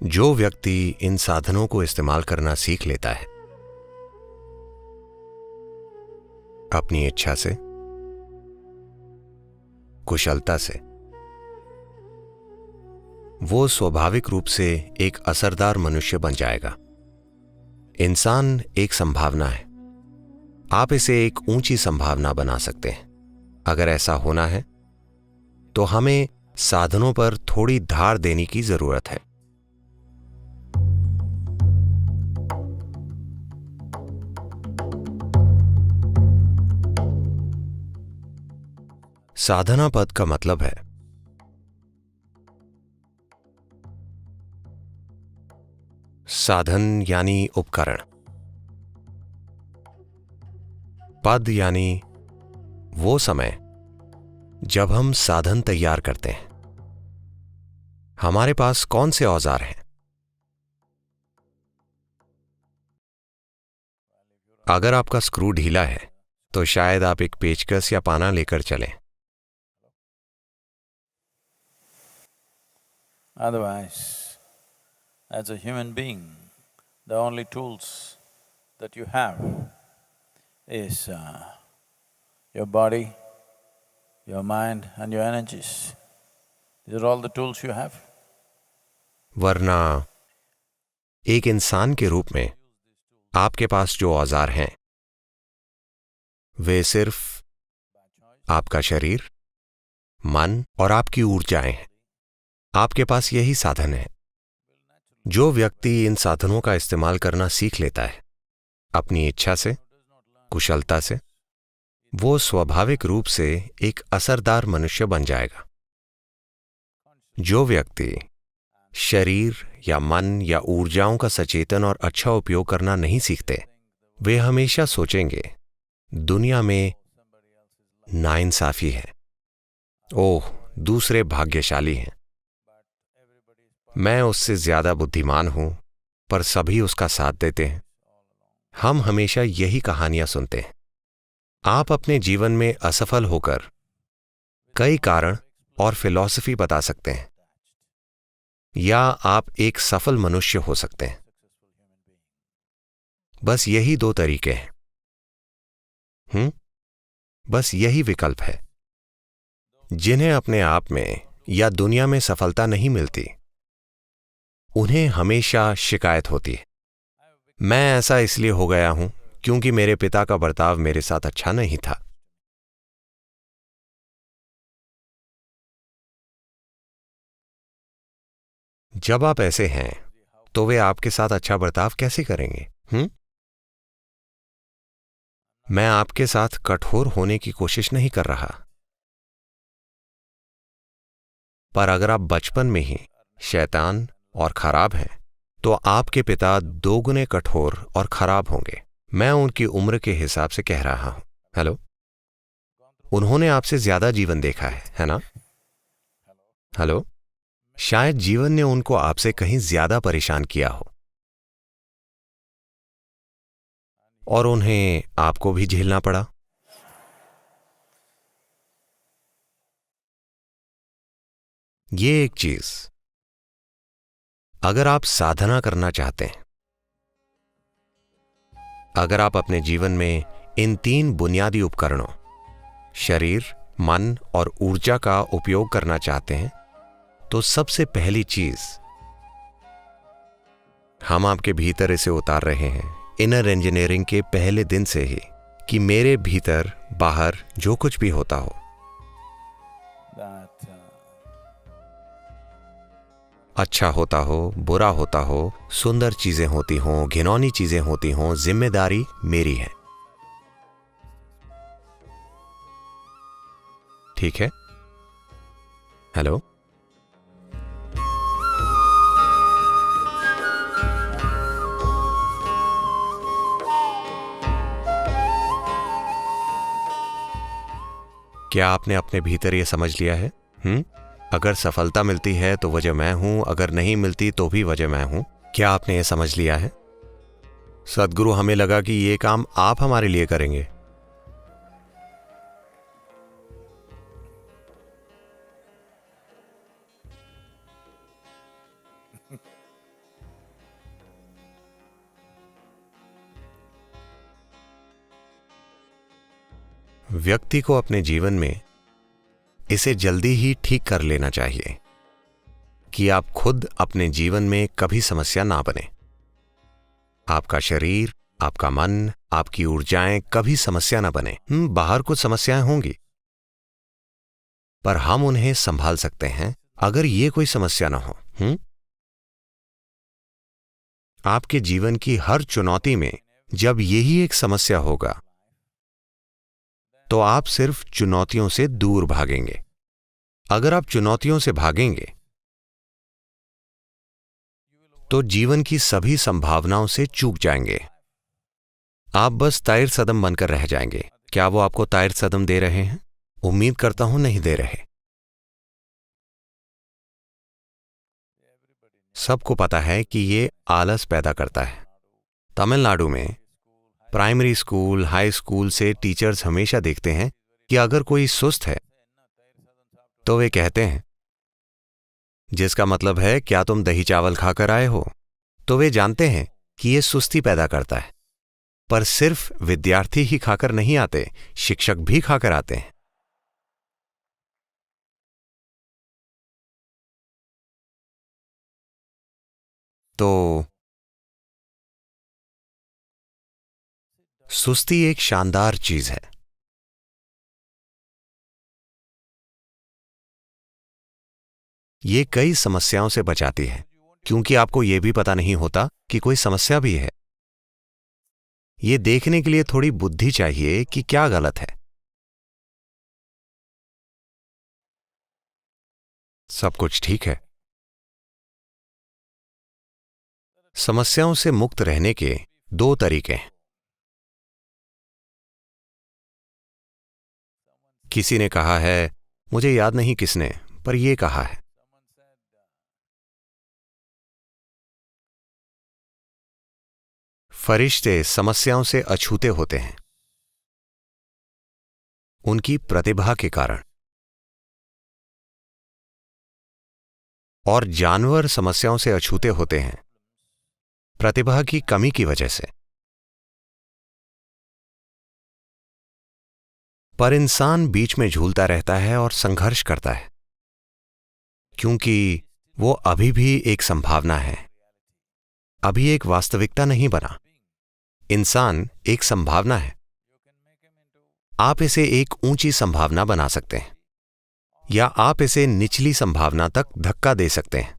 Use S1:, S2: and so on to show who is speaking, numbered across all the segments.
S1: जो व्यक्ति इन साधनों को इस्तेमाल करना सीख लेता है अपनी इच्छा से, कुशलता से, वो स्वाभाविक रूप से एक असरदार मनुष्य बन जाएगा। इंसान एक संभावना है। आप इसे एक ऊंची संभावना बना सकते हैं। अगर ऐसा होना है तो हमें साधनों पर थोड़ी धार देने की जरूरत है। साधना पद का मतलब है साधन यानी उपकरण, पद यानी वो समय जब हम साधन तैयार करते हैं। हमारे पास कौन से औजार हैं? अगर आपका स्क्रू ढीला है तो शायद आप एक पेचकस या पाना लेकर चलें।
S2: Otherwise, as a human being, the only tools that you have is your body, your mind and your energies. These are all the tools you have.
S1: वरना एक इंसान के रूप में आपके पास जो औजार हैं वे सिर्फ आपका शरीर, मन और आपकी ऊर्जाएं हैं। आपके पास यही साधन है। जो व्यक्ति इन साधनों का इस्तेमाल करना सीख लेता है अपनी इच्छा से, कुशलता से, वो स्वाभाविक रूप से एक असरदार मनुष्य बन जाएगा। जो व्यक्ति शरीर या मन या ऊर्जाओं का सचेतन और अच्छा उपयोग करना नहीं सीखते, वे हमेशा सोचेंगे दुनिया में नाइंसाफी है। ओह, दूसरे भाग्यशाली हैं। मैं उससे ज्यादा बुद्धिमान हूं, पर सभी उसका साथ देते हैं। हम हमेशा यही कहानियां सुनते हैं। आप अपने जीवन में असफल होकर कई कारण और फिलॉसफी बता सकते हैं, या आप एक सफल मनुष्य हो सकते हैं। बस यही दो तरीके हैं। बस यही विकल्प है। जिन्हें अपने आप में या दुनिया में सफलता नहीं मिलती, उन्हें हमेशा शिकायत होती है, मैं ऐसा इसलिए हो गया हूं क्योंकि मेरे पिता का बर्ताव मेरे साथ अच्छा नहीं था। जब आप ऐसे हैं तो वे आपके साथ अच्छा बर्ताव कैसे करेंगे? मैं आपके साथ कठोर होने की कोशिश नहीं कर रहा, पर अगर आप बचपन में ही शैतान और खराब हैं तो आपके पिता दोगुने कठोर और खराब होंगे। मैं उनकी उम्र के हिसाब से कह रहा हूं। हेलो, उन्होंने आपसे ज्यादा जीवन देखा है ना? हेलो, शायद जीवन ने उनको आपसे कहीं ज्यादा परेशान किया हो और उन्हें आपको भी झेलना पड़ा। ये एक चीज, अगर आप साधना करना चाहते हैं, अगर आप अपने जीवन में इन तीन बुनियादी उपकरणों शरीर, मन और ऊर्जा का उपयोग करना चाहते हैं, तो सबसे पहली चीज हम आपके भीतर इसे उतार रहे हैं इनर इंजीनियरिंग के पहले दिन से ही, कि मेरे भीतर बाहर जो कुछ भी होता हो, अच्छा होता हो, बुरा होता हो, सुंदर चीजें होती हों, घिनौनी चीजें होती हों, जिम्मेदारी मेरी है। ठीक है? हेलो, क्या आपने अपने भीतर यह समझ लिया है? अगर सफलता मिलती है तो वजह मैं हूं, अगर नहीं मिलती तो भी वजह मैं हूं। क्या आपने यह समझ लिया है? सद्गुरु, हमें लगा कि यह काम आप हमारे लिए करेंगे। व्यक्ति को अपने जीवन में इसे जल्दी ही ठीक कर लेना चाहिए कि आप खुद अपने जीवन में कभी समस्या ना बने। आपका शरीर, आपका मन, आपकी ऊर्जाएं कभी समस्या ना बने। बाहर कुछ समस्याएं होंगी, पर हम उन्हें संभाल सकते हैं अगर ये कोई समस्या ना हो। आपके जीवन की हर चुनौती में जब यही एक समस्या होगा तो आप सिर्फ चुनौतियों से दूर भागेंगे। अगर आप चुनौतियों से भागेंगे तो जीवन की सभी संभावनाओं से चूक जाएंगे। आप बस ताइर सदम बनकर रह जाएंगे। क्या वो आपको ताइर सदम दे रहे हैं? उम्मीद करता हूं नहीं दे रहे। सबको पता है कि ये आलस पैदा करता है। तमिलनाडु में प्राइमरी स्कूल, हाई स्कूल से टीचर्स हमेशा देखते हैं कि अगर कोई सुस्त है तो वे कहते हैं, जिसका मतलब है क्या तुम दही चावल खाकर आए हो? तो वे जानते हैं कि यह सुस्ती पैदा करता है। पर सिर्फ विद्यार्थी ही खाकर नहीं आते, शिक्षक भी खाकर आते हैं। तो सुस्ती एक शानदार चीज है। ये कई समस्याओं से बचाती है, क्योंकि आपको यह भी पता नहीं होता कि कोई समस्या भी है। ये देखने के लिए थोड़ी बुद्धि चाहिए कि क्या गलत है। सब कुछ ठीक है। समस्याओं से मुक्त रहने के दो तरीके हैं। किसी ने कहा है, मुझे याद नहीं किसने, पर यह कहा है, फरिश्ते समस्याओं से अछूते होते हैं उनकी प्रतिभा के कारण, और जानवर समस्याओं से अछूते होते हैं प्रतिभा की कमी की वजह से। पर इंसान बीच में झूलता रहता है और संघर्ष करता है, क्योंकि वो अभी भी एक संभावना है, अभी एक वास्तविकता नहीं बना। इंसान एक संभावना है। आप इसे एक ऊंची संभावना बना सकते हैं या आप इसे निचली संभावना तक धक्का दे सकते हैं।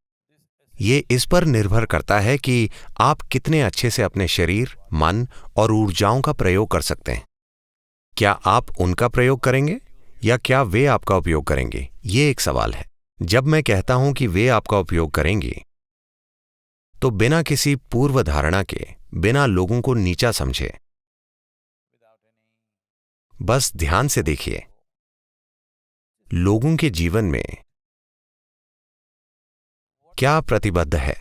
S1: ये इस पर निर्भर करता है कि आप कितने अच्छे से अपने शरीर, मन और ऊर्जाओं का प्रयोग कर सकते हैं। क्या आप उनका प्रयोग करेंगे या क्या वे आपका उपयोग करेंगे? ये एक सवाल है। जब मैं कहता हूं कि वे आपका उपयोग करेंगे, तो बिना किसी पूर्व धारणा के, बिना लोगों को नीचा समझे, बस ध्यान से देखिए, लोगों के जीवन में क्या प्रतिबद्ध है।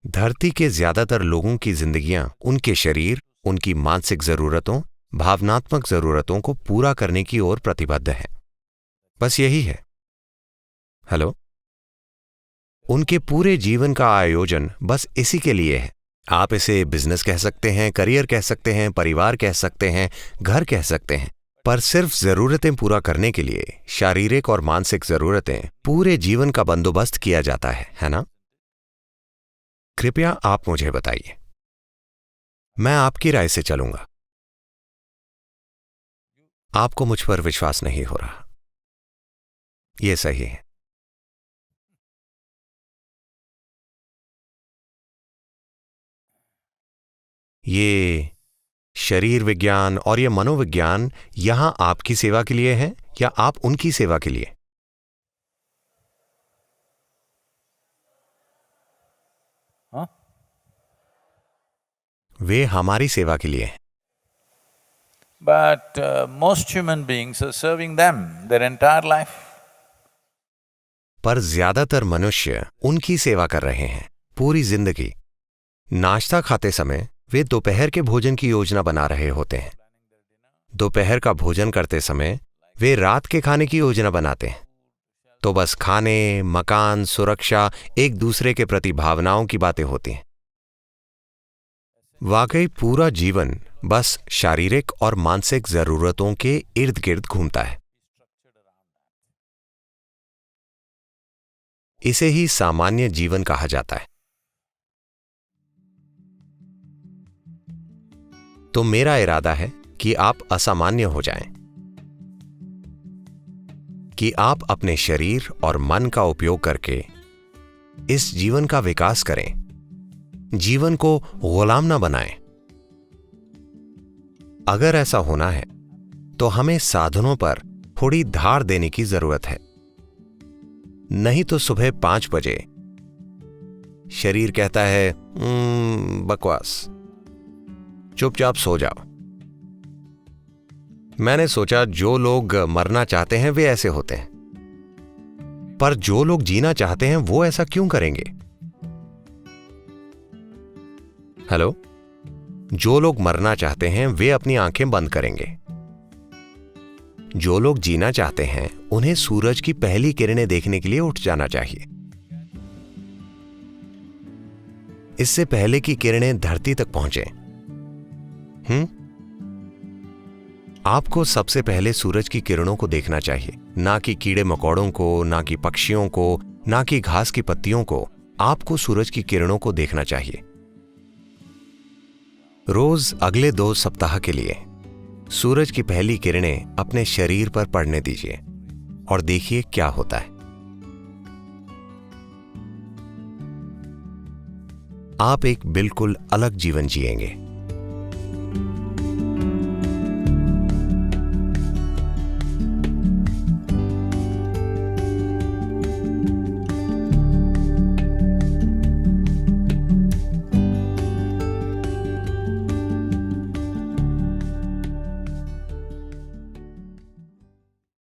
S1: धरती के ज्यादातर लोगों की जिंदगियां उनके शरीर, उनकी मानसिक जरूरतों, भावनात्मक जरूरतों को पूरा करने की ओर प्रतिबद्ध है। बस यही है। हेलो, उनके पूरे जीवन का आयोजन बस इसी के लिए है। आप इसे बिजनेस कह सकते हैं, करियर कह सकते हैं, परिवार कह सकते हैं, घर कह सकते हैं, पर सिर्फ जरूरतें पूरा करने के लिए शारीरिक और मानसिक जरूरतें पूरे जीवन का बंदोबस्त किया जाता है ना? कृपया आप मुझे बताइए, मैं आपकी राय से चलूंगा। आपको मुझ पर विश्वास नहीं हो रहा। यह सही है। ये शरीर विज्ञान और ये मनोविज्ञान यहां आपकी सेवा के लिए है या आप उनकी सेवा के लिए?
S2: हाँ?
S1: वे हमारी सेवा के लिए हैं।
S2: But most human beings are serving them their entire life.
S1: पर ज्यादातर मनुष्य उनकी सेवा कर रहे हैं पूरी जिंदगी। नाश्ता खाते समय वे दोपहर के भोजन की योजना बना रहे होते हैं। दोपहर का भोजन करते समय वे रात के खाने की योजना बनाते हैं। तो बस खाने, मकान, सुरक्षा, एक दूसरे के प्रति भावनाओं की बातें होती हैं। वाकई पूरा जीवन बस शारीरिक और मानसिक जरूरतों के इर्द गिर्द घूमता है। इसे ही सामान्य जीवन कहा जाता है। तो मेरा इरादा है कि आप असामान्य हो जाएं, कि आप अपने शरीर और मन का उपयोग करके इस जीवन का विकास करें, जीवन को गुलाम ना बनाएं। अगर ऐसा होना है तो हमें साधनों पर थोड़ी धार देने की जरूरत है। नहीं तो सुबह 5 बजे शरीर कहता है बकवास, चुपचाप सो जाओ। मैंने सोचा जो लोग मरना चाहते हैं वे ऐसे होते हैं, पर जो लोग जीना चाहते हैं वो ऐसा क्यों करेंगे? हेलो, जो लोग मरना चाहते हैं वे अपनी आंखें बंद करेंगे। जो लोग जीना चाहते हैं उन्हें सूरज की पहली किरणें देखने के लिए उठ जाना चाहिए, इससे पहले कि किरणें धरती तक पहुंचे। आपको सबसे पहले सूरज की किरणों को देखना चाहिए, ना कि कीड़े मकोड़ों को, ना कि पक्षियों को, ना कि घास की पत्तियों को। आपको सूरज की किरणों को देखना चाहिए। रोज अगले 2 सप्ताह के लिए सूरज की पहली किरणें अपने शरीर पर पड़ने दीजिए और देखिए क्या होता है। आप एक बिल्कुल अलग जीवन जिएंगे।